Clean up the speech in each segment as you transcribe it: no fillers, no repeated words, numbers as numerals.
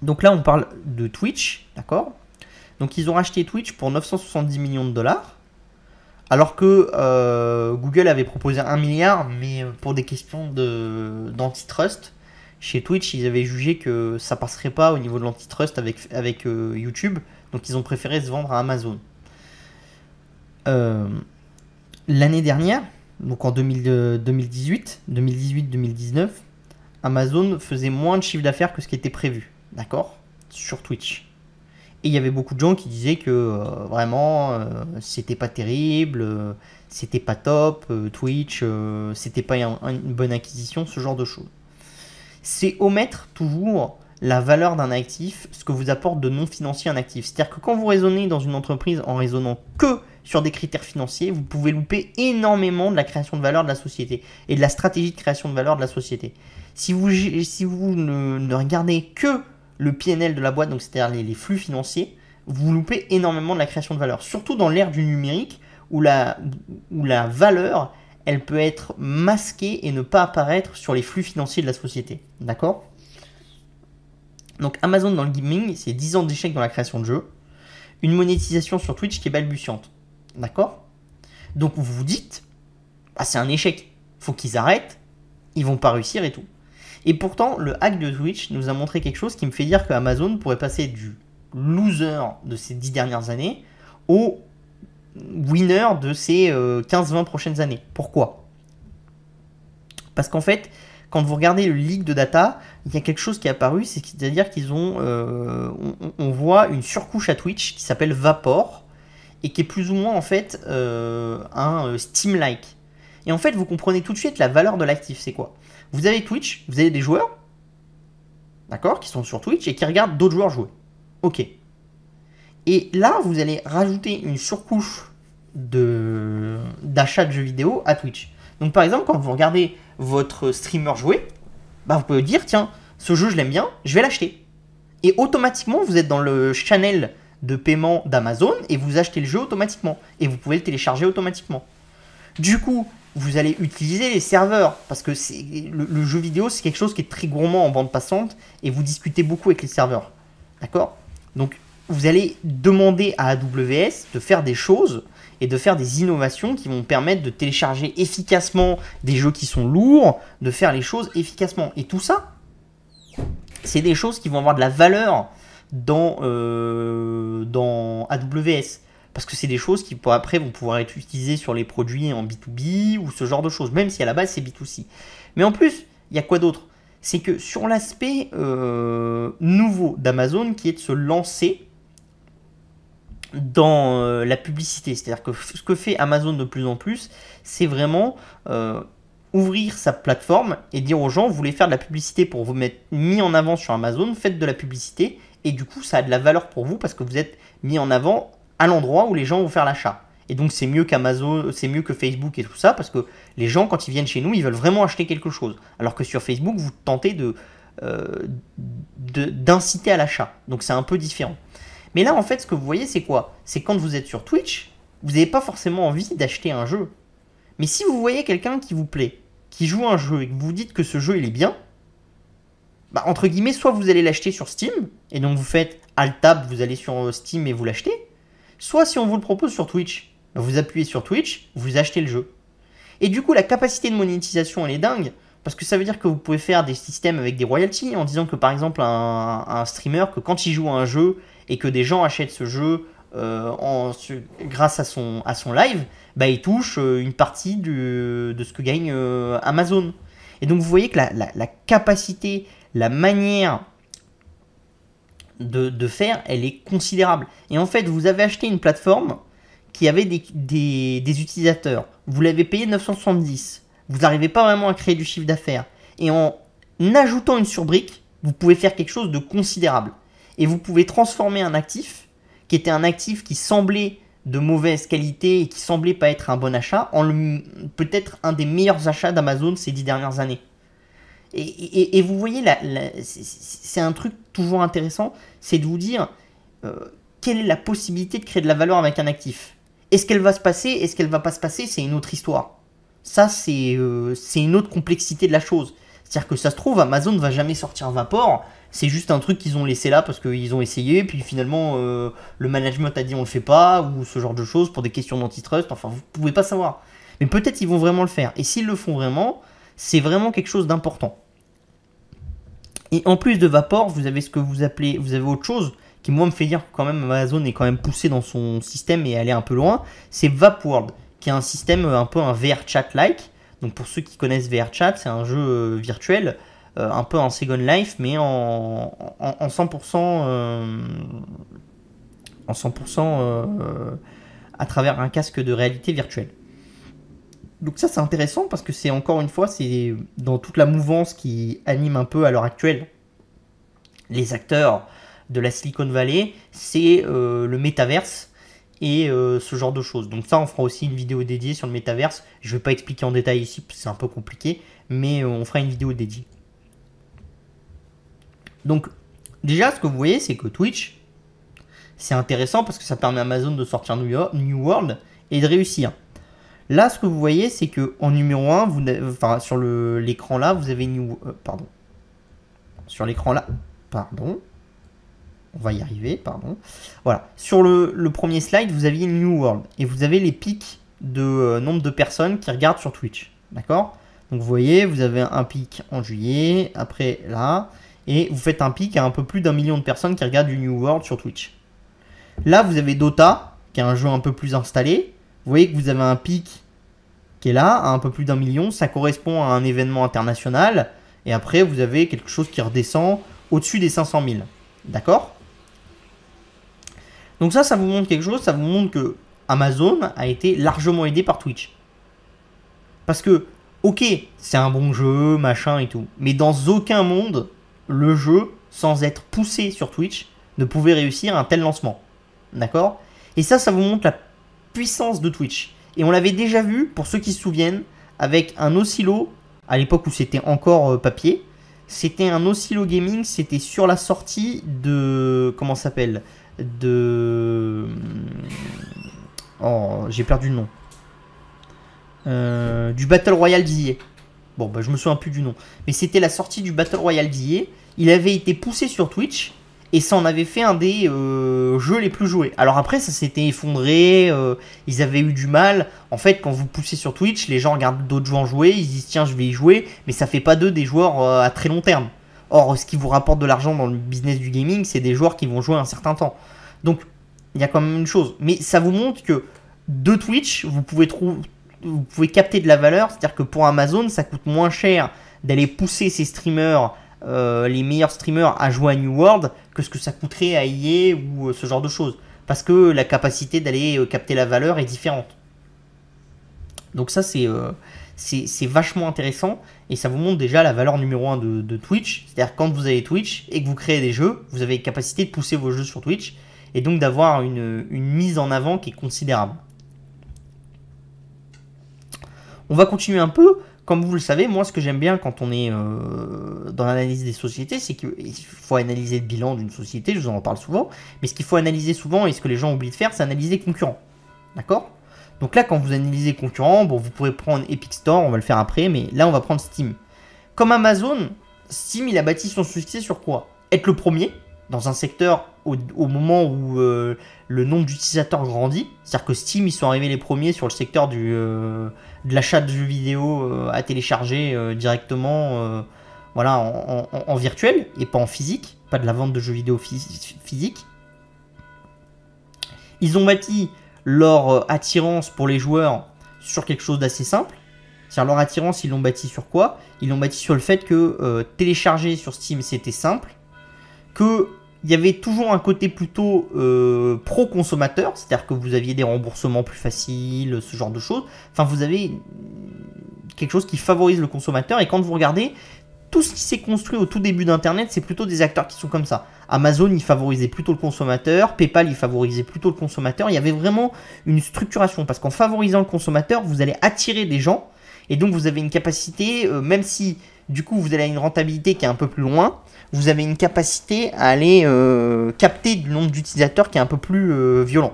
Donc là, on parle de Twitch, d'accord? Donc ils ont racheté Twitch pour 970 millions de dollars, alors que Google avait proposé 1 milliard, mais pour des questions d'antitrust, chez Twitch, ils avaient jugé que ça passerait pas au niveau de l'antitrust avec YouTube, donc ils ont préféré se vendre à Amazon. L'année dernière, donc en 2018-2019, Amazon faisait moins de chiffre d'affaires que ce qui était prévu, d'accord, sur Twitch. Et il y avait beaucoup de gens qui disaient que vraiment c'était pas terrible, c'était pas top, Twitch, c'était pas une bonne acquisition, ce genre de choses. C'est omettre toujours la valeur d'un actif, ce que vous apporte de non financier un actif. C'est-à-dire que quand vous raisonnez dans une entreprise en raisonnant que sur des critères financiers, vous pouvez louper énormément de la création de valeur de la société et de la stratégie de création de valeur de la société. Si vous ne regardez que le PNL de la boîte, donc c'est-à-dire les flux financiers, vous loupez énormément de la création de valeur. Surtout dans l'ère du numérique où la valeur, elle peut être masquée et ne pas apparaître sur les flux financiers de la société. D'accord ? Donc Amazon dans le gaming, c'est 10 ans d'échec dans la création de jeux, une monétisation sur Twitch qui est balbutiante. D'accord ? Donc vous vous dites, ah, c'est un échec, faut qu'ils arrêtent, ils vont pas réussir et tout. Et pourtant, le hack de Twitch nous a montré quelque chose qui me fait dire que Amazon pourrait passer du loser de ces 10 dernières années au winner de ces 15-20 prochaines années. Pourquoi ? Parce qu'en fait, quand vous regardez le leak de data, il y a quelque chose qui est apparu, c'est-à-dire qu'ils ont, on voit une surcouche à Twitch qui s'appelle Vapor et qui est plus ou moins en fait un Steam-like. Et en fait, vous comprenez tout de suite la valeur de l'actif, c'est quoi ? Vous avez Twitch, vous avez des joueurs, d'accord, qui sont sur Twitch et qui regardent d'autres joueurs jouer. Ok. Et là, vous allez rajouter une surcouche d'achat de jeux vidéo à Twitch. Donc par exemple, quand vous regardez votre streamer jouer, bah, vous pouvez dire, tiens, ce jeu je l'aime bien, je vais l'acheter. Et automatiquement, vous êtes dans le channel de paiement d'Amazon et vous achetez le jeu automatiquement. Et vous pouvez le télécharger automatiquement. Du coup, vous allez utiliser les serveurs parce que le jeu vidéo, c'est quelque chose qui est très gourmand en bande passante et vous discutez beaucoup avec les serveurs. D'accord ? Donc, vous allez demander à AWS de faire des choses et de faire des innovations qui vont permettre de télécharger efficacement des jeux qui sont lourds, de faire les choses efficacement. Et tout ça, c'est des choses qui vont avoir de la valeur dans AWS. Parce que c'est des choses qui après vont pouvoir être utilisées sur les produits en B2B ou ce genre de choses, même si à la base c'est B2C. Mais en plus, il y a quoi d'autre ? C'est que sur l'aspect nouveau d'Amazon qui est de se lancer dans la publicité. C'est-à-dire que ce que fait Amazon de plus en plus, c'est vraiment ouvrir sa plateforme et dire aux gens, vous voulez faire de la publicité pour vous mettre mis en avant sur Amazon, faites de la publicité et du coup ça a de la valeur pour vous parce que vous êtes mis en avant à l'endroit où les gens vont faire l'achat. Et donc c'est mieux qu'Amazon, c'est mieux que Facebook et tout ça parce que les gens quand ils viennent chez nous, ils veulent vraiment acheter quelque chose. Alors que sur Facebook, vous tentez d'inciter à l'achat. Donc c'est un peu différent. Mais là en fait ce que vous voyez c'est quoi ? C'est quand vous êtes sur Twitch, vous n'avez pas forcément envie d'acheter un jeu. Mais si vous voyez quelqu'un qui vous plaît, qui joue un jeu et que vous dites que ce jeu il est bien, bah, entre guillemets, soit vous allez l'acheter sur Steam, et donc vous faites Alt-Tab, vous allez sur Steam et vous l'achetez, soit si on vous le propose sur Twitch, bah, vous appuyez sur Twitch, vous achetez le jeu. Et du coup, la capacité de monétisation, elle est dingue, parce que ça veut dire que vous pouvez faire des systèmes avec des royalties, en disant que par exemple, un streamer, que quand il joue à un jeu, et que des gens achètent ce jeu grâce à son live, bah, il touche une partie de ce que gagne Amazon. Et donc vous voyez que la capacité, la manière de faire, elle est considérable. Et en fait, vous avez acheté une plateforme qui avait des utilisateurs. Vous l'avez payé 970. Vous n'arrivez pas vraiment à créer du chiffre d'affaires. Et en ajoutant une surbrique, vous pouvez faire quelque chose de considérable. Et vous pouvez transformer un actif, qui était un actif qui semblait de mauvaise qualité et qui semblait pas être un bon achat, en peut-être un des meilleurs achats d'Amazon ces 10 dernières années. Et vous voyez, c'est un truc toujours intéressant, c'est de vous dire quelle est la possibilité de créer de la valeur avec un actif. Est-ce qu'elle va se passer ? Est-ce qu'elle va pas se passer ? C'est une autre histoire. Ça, c'est une autre complexité de la chose. C'est-à-dire que ça se trouve, Amazon ne va jamais sortir Vapor. C'est juste un truc qu'ils ont laissé là parce qu'ils ont essayé. Puis finalement, le management a dit on le fait pas. Ou ce genre de choses pour des questions d'antitrust. Enfin, vous pouvez pas savoir. Mais peut-être ils vont vraiment le faire. Et s'ils le font vraiment, c'est vraiment quelque chose d'important. Et en plus de Vapor, vous avez ce que vous appelez, vous avez autre chose qui moi me fait dire que quand même Amazon est quand même poussé dans son système et aller un peu loin. C'est VapWorld, qui est un système un peu un VR chat-like. Donc pour ceux qui connaissent VR Chat, c'est un jeu virtuel, un peu en Second Life, mais en 100%, en 100% à travers un casque de réalité virtuelle. Donc ça c'est intéressant parce que c'est encore une fois, c'est dans toute la mouvance qui anime un peu à l'heure actuelle les acteurs de la Silicon Valley, c'est le métaverse et ce genre de choses. Donc ça, on fera aussi une vidéo dédiée sur le métaverse. Je ne vais pas expliquer en détail ici, c'est un peu compliqué, mais on fera une vidéo dédiée. Donc déjà, ce que vous voyez, c'est que Twitch, c'est intéressant parce que ça permet à Amazon de sortir New World et de réussir. Là, ce que vous voyez, c'est que en numéro 1, enfin, sur l'écran là, vous avez pardon. Sur l'écran là, pardon. On va y arriver, pardon. Voilà. Sur le premier slide, vous aviez New World. Et vous avez les pics de nombre de personnes qui regardent sur Twitch. D'accord? Donc vous voyez, vous avez un pic en juillet, après là. Et vous faites un pic à un peu plus d'1 million de personnes qui regardent du New World sur Twitch. Là, vous avez Dota, qui est un jeu un peu plus installé. Vous voyez que vous avez un pic qui est là, à un peu plus d'1 million. Ça correspond à un événement international. Et après, vous avez quelque chose qui redescend au-dessus des 500 000. D'accord? Donc ça vous montre quelque chose. Ça vous montre que Amazon a été largement aidé par Twitch. Parce que, ok, c'est un bon jeu, machin et tout. Mais dans aucun monde, le jeu, sans être poussé sur Twitch, ne pouvait réussir un tel lancement. D'accord? Et ça vous montre la puissance de Twitch. Et on l'avait déjà vu, pour ceux qui se souviennent, avec un oscillo, à l'époque où c'était encore papier. C'était un oscillo gaming, c'était sur la sortie de... Comment ça s'appelle? Oh, j'ai perdu le nom. Du Battle Royale d'IA. Bon, bah, je me souviens plus du nom. Mais c'était la sortie du Battle Royale d'IA. Il avait été poussé sur Twitch. Et ça en avait fait un des jeux les plus joués. Alors après, ça s'était effondré. Ils avaient eu du mal. En fait, quand vous poussez sur Twitch, les gens regardent d'autres joueurs jouer. Ils disent, tiens, je vais y jouer. Mais ça fait pas d'eux des joueurs à très long terme. Or, ce qui vous rapporte de l'argent dans le business du gaming, c'est des joueurs qui vont jouer un certain temps. Donc, il y a quand même une chose. Mais ça vous montre que de Twitch, vous pouvez capter de la valeur. C'est-à-dire que pour Amazon, ça coûte moins cher d'aller pousser ses streamers, les meilleurs streamers, à jouer à New World que ce que ça coûterait à EA ou ce genre de choses. Parce que la capacité d'aller capter la valeur est différente. Donc ça, c'est vachement intéressant. Et ça vous montre déjà la valeur numéro 1 de Twitch. C'est-à-dire quand vous avez Twitch et que vous créez des jeux, vous avez la capacité de pousser vos jeux sur Twitch. Et donc d'avoir une mise en avant qui est considérable. On va continuer un peu. Comme vous le savez, moi ce que j'aime bien quand on est dans l'analyse des sociétés, c'est qu'il faut analyser le bilan d'une société, je vous en parle souvent, mais ce qu'il faut analyser souvent et ce que les gens oublient de faire, c'est analyser les concurrents. D'accord? Donc là, quand vous analysez les concurrents, bon, vous pourrez prendre Epic Store, on va le faire après, mais là on va prendre Steam. Comme Amazon, Steam il a bâti son succès sur quoi? Être le premier dans un secteur au moment où le nombre d'utilisateurs grandit. C'est-à-dire que Steam, ils sont arrivés les premiers sur le secteur de l'achat de jeux vidéo à télécharger directement voilà, en virtuel et pas en physique, pas de la vente de jeux vidéo physique. Ils ont bâti leur attirance pour les joueurs sur quelque chose d'assez simple. C'est-à-dire leur attirance, ils l'ont bâti sur quoi? Ils l'ont bâti sur le fait que télécharger sur Steam, c'était simple, qu'il y avait toujours un côté plutôt pro-consommateur, c'est-à-dire que vous aviez des remboursements plus faciles, ce genre de choses. Enfin, vous avez quelque chose qui favorise le consommateur. Et quand vous regardez, tout ce qui s'est construit au tout début d'Internet, c'est plutôt des acteurs qui sont comme ça. Amazon, il favorisait plutôt le consommateur. PayPal, il favorisait plutôt le consommateur. Il y avait vraiment une structuration, parce qu'en favorisant le consommateur, vous allez attirer des gens. Et donc, vous avez une capacité, même si, du coup, vous allez à une rentabilité qui est un peu plus loin, vous avez une capacité à aller capter du nombre d'utilisateurs qui est un peu plus violent.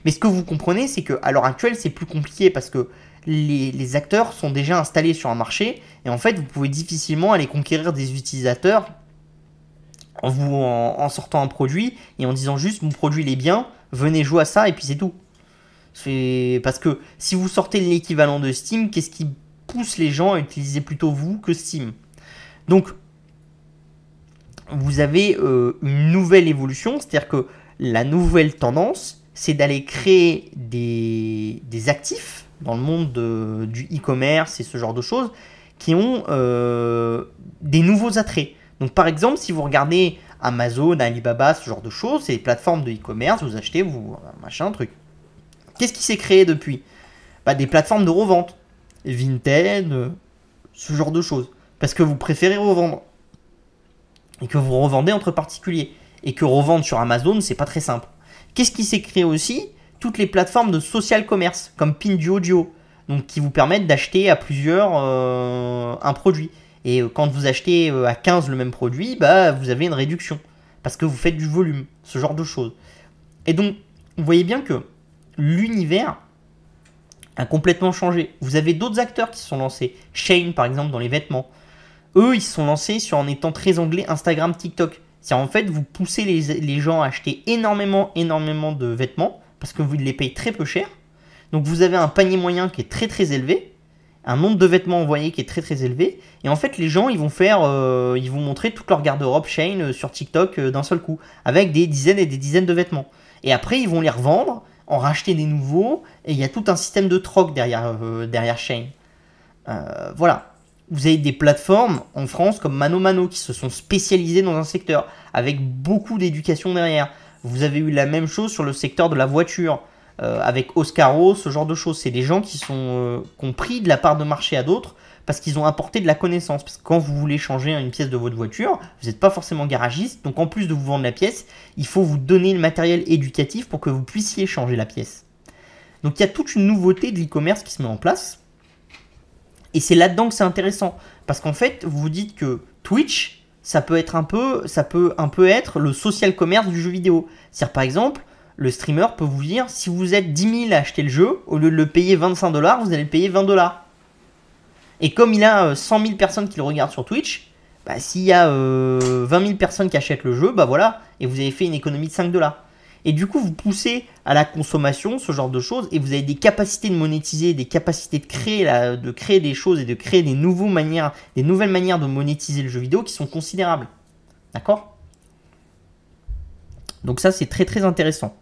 Mais ce que vous comprenez, c'est qu'à l'heure actuelle, c'est plus compliqué parce que les acteurs sont déjà installés sur un marché et en fait vous pouvez difficilement aller conquérir des utilisateurs en sortant un produit et en disant juste mon produit il est bien, venez jouer à ça et puis c'est tout. Parce que si vous sortez l'équivalent de Steam, qu'est-ce qui pousse les gens à utiliser plutôt vous que Steam? Donc vous avez une nouvelle évolution, c'est-à-dire que la nouvelle tendance, c'est d'aller créer des actifs dans le monde du e-commerce et ce genre de choses qui ont des nouveaux attraits. Donc par exemple, si vous regardez Amazon, Alibaba, ce genre de choses, c'est des plateformes de e-commerce, vous achetez, vous machin, truc. Qu'est-ce qui s'est créé depuis? Des plateformes de revente, Vinted, ce genre de choses. Parce que vous préférez revendre. Et que vous revendez entre particuliers. Et que revendre sur Amazon, c'est pas très simple. Qu'est-ce qui s'est créé aussi? Toutes les plateformes de social commerce, comme Pinduoduo, donc qui vous permettent d'acheter à plusieurs un produit. Et quand vous achetez à 15 le même produit, vous avez une réduction. Parce que vous faites du volume, ce genre de choses. Et donc, vous voyez bien que l'univers a complètement changé. Vous avez d'autres acteurs qui se sont lancés. Shein, par exemple, dans les vêtements. Eux, ils se sont lancés en étant très anglais Instagram, TikTok. C'est-à-dire, en fait, vous poussez les gens à acheter énormément de vêtements parce que vous les payez très peu cher. Donc, vous avez un panier moyen qui est très très élevé, un nombre de vêtements envoyés qui est très très élevé. Et en fait, les gens, ils vont montrer toute leur garde-robe Shein sur TikTok d'un seul coup, avec des dizaines et des dizaines de vêtements. Et après, ils vont les revendre, en racheter des nouveaux, et il y a tout un système de troc derrière Shein. Voilà. Vous avez des plateformes en France comme ManoMano qui se sont spécialisées dans un secteur avec beaucoup d'éducation derrière. Vous avez eu la même chose sur le secteur de la voiture avec Oscaro, ce genre de choses. C'est des gens qui ont pris de la part de marché à d'autres parce qu'ils ont apporté de la connaissance. Parce que quand vous voulez changer une pièce de votre voiture, vous n'êtes pas forcément garagiste. Donc en plus de vous vendre la pièce, il faut vous donner le matériel éducatif pour que vous puissiez changer la pièce. Donc il y a toute une nouveauté de l'e-commerce qui se met en place. Et c'est là-dedans que c'est intéressant. Parce qu'en fait, vous vous dites que Twitch, ça peut un peu être le social commerce du jeu vidéo. C'est-à-dire, par exemple, le streamer peut vous dire, si vous êtes 10 000 à acheter le jeu, au lieu de le payer 25 $, vous allez le payer 20 $. Et comme il a 100 000 personnes qui le regardent sur Twitch, s'il y a 20 000 personnes qui achètent le jeu, voilà, et vous avez fait une économie de 5 $. Et du coup, vous poussez à la consommation, ce genre de choses, et vous avez des capacités de monétiser, des capacités de créer des choses et de créer des nouvelles manières de monétiser le jeu vidéo qui sont considérables. D'accord? Donc ça, c'est très très intéressant.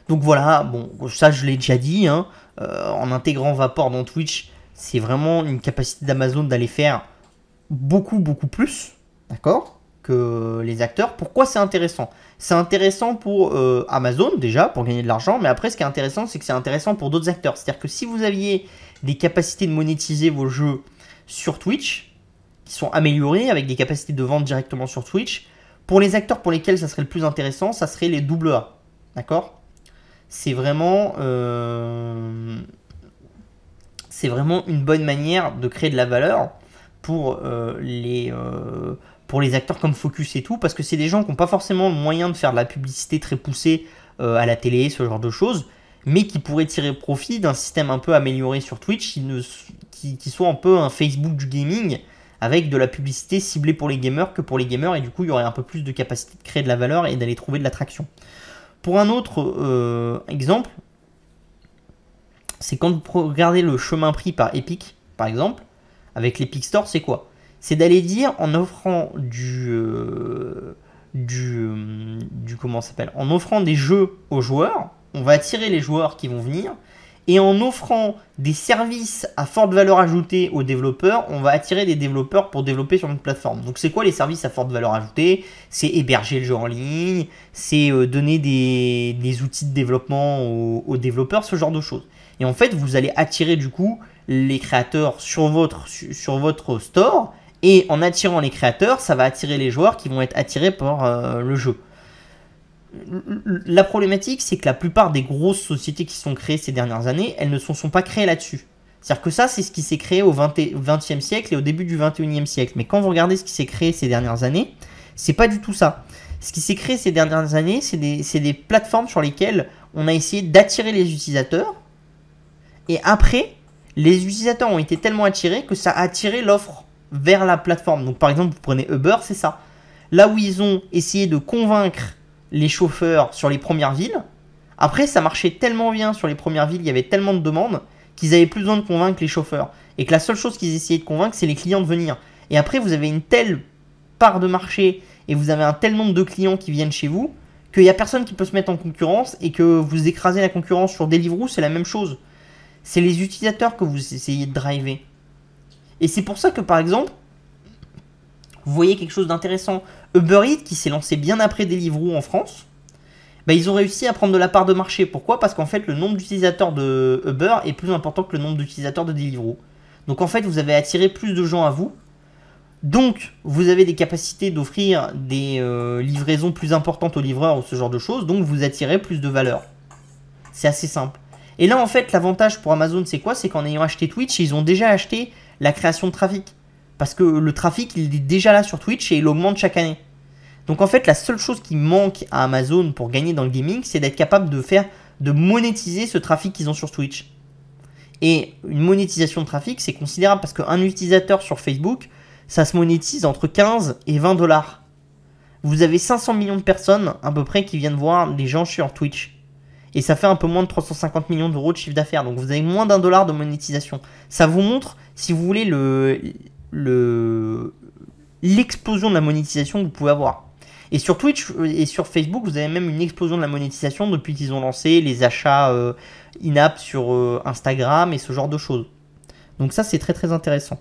Donc voilà, bon, ça je l'ai déjà dit, hein, en intégrant Vapor dans Twitch, c'est vraiment une capacité d'Amazon d'aller faire beaucoup plus, d'accord, que les acteurs. Pourquoi c'est intéressant? C'est intéressant pour Amazon déjà, pour gagner de l'argent, mais après ce qui est intéressant, c'est que c'est intéressant pour d'autres acteurs. C'est-à-dire que si vous aviez des capacités de monétiser vos jeux sur Twitch, qui sont améliorées avec des capacités de vente directement sur Twitch, pour les acteurs pour lesquels ça serait le plus intéressant, ça serait les AA, d'accord? C'est vraiment une bonne manière de créer de la valeur pour les acteurs comme Focus et tout, parce que c'est des gens qui n'ont pas forcément le moyen de faire de la publicité très poussée à la télé, ce genre de choses, mais qui pourraient tirer profit d'un système un peu amélioré sur Twitch qui soit un peu un Facebook du gaming, avec de la publicité ciblée pour les gamers que pour les gamers, et du coup il y aurait un peu plus de capacité de créer de la valeur et d'aller trouver de l'attraction. Pour un autre exemple, c'est quand vous regardez le chemin pris par Epic, par exemple, avec l'Epic Store, c'est quoi? C'est d'aller dire, en offrant en offrant des jeux aux joueurs, on va attirer les joueurs qui vont venir, et en offrant des services à forte valeur ajoutée aux développeurs, on va attirer des développeurs pour développer sur notre plateforme. Donc c'est quoi les services à forte valeur ajoutée? C'est héberger le jeu en ligne, c'est donner des outils de développement aux développeurs, ce genre de choses. Et en fait, vous allez attirer du coup les créateurs sur votre store, et en attirant les créateurs, ça va attirer les joueurs qui vont être attirés par le jeu. La problématique, c'est que la plupart des grosses sociétés qui sont créées ces dernières années, elles ne sont pas créées là-dessus. C'est-à-dire que ça, c'est ce qui s'est créé au XXe siècle et au début du XXIe siècle. Mais quand vous regardez ce qui s'est créé ces dernières années, c'est pas du tout ça. Ce qui s'est créé ces dernières années, c'est des plateformes sur lesquelles on a essayé d'attirer les utilisateurs. Et après, les utilisateurs ont été tellement attirés que ça a attiré l'offre vers la plateforme. Donc par exemple, vous prenez Uber, c'est ça. Là où ils ont essayé de convaincre les chauffeurs sur les premières villes, après ça marchait tellement bien sur les premières villes, il y avait tellement de demandes qu'ils n'avaient plus besoin de convaincre les chauffeurs. Et que la seule chose qu'ils essayaient de convaincre, c'est les clients de venir. Et après, vous avez une telle part de marché et vous avez un tel nombre de clients qui viennent chez vous qu'il n'y a personne qui peut se mettre en concurrence et que vous écrasez la concurrence sur Deliveroo, c'est la même chose. C'est les utilisateurs que vous essayez de driver. Et c'est pour ça que par exemple, vous voyez quelque chose d'intéressant. Uber Eats qui s'est lancé bien après Deliveroo en France, bah, ils ont réussi à prendre de la part de marché. Pourquoi? Parce qu'en fait, le nombre d'utilisateurs de Uber est plus important que le nombre d'utilisateurs de Deliveroo. Donc en fait, vous avez attiré plus de gens à vous. Donc, vous avez des capacités d'offrir des livraisons plus importantes aux livreurs ou ce genre de choses. Donc, vous attirez plus de valeur. C'est assez simple. Et là, en fait, l'avantage pour Amazon, c'est quoi? C'est qu'en ayant acheté Twitch, ils ont déjà acheté la création de trafic. Parce que le trafic, il est déjà là sur Twitch et il augmente chaque année. Donc, en fait, la seule chose qui manque à Amazon pour gagner dans le gaming, c'est d'être capable de monétiser ce trafic qu'ils ont sur Twitch. Et une monétisation de trafic, c'est considérable parce qu'un utilisateur sur Facebook, ça se monétise entre 15 et 20 $. Vous avez 500 millions de personnes à peu près qui viennent voir les gens sur Twitch. Et ça fait un peu moins de 350 millions d'euros de chiffre d'affaires. Donc vous avez moins d'1 $ de monétisation. Ça vous montre, si vous voulez, l'explosion de la monétisation que vous pouvez avoir. Et sur Twitch et sur Facebook, vous avez même une explosion de la monétisation depuis qu'ils ont lancé les achats in-app sur Instagram et ce genre de choses. Donc ça, c'est très très intéressant.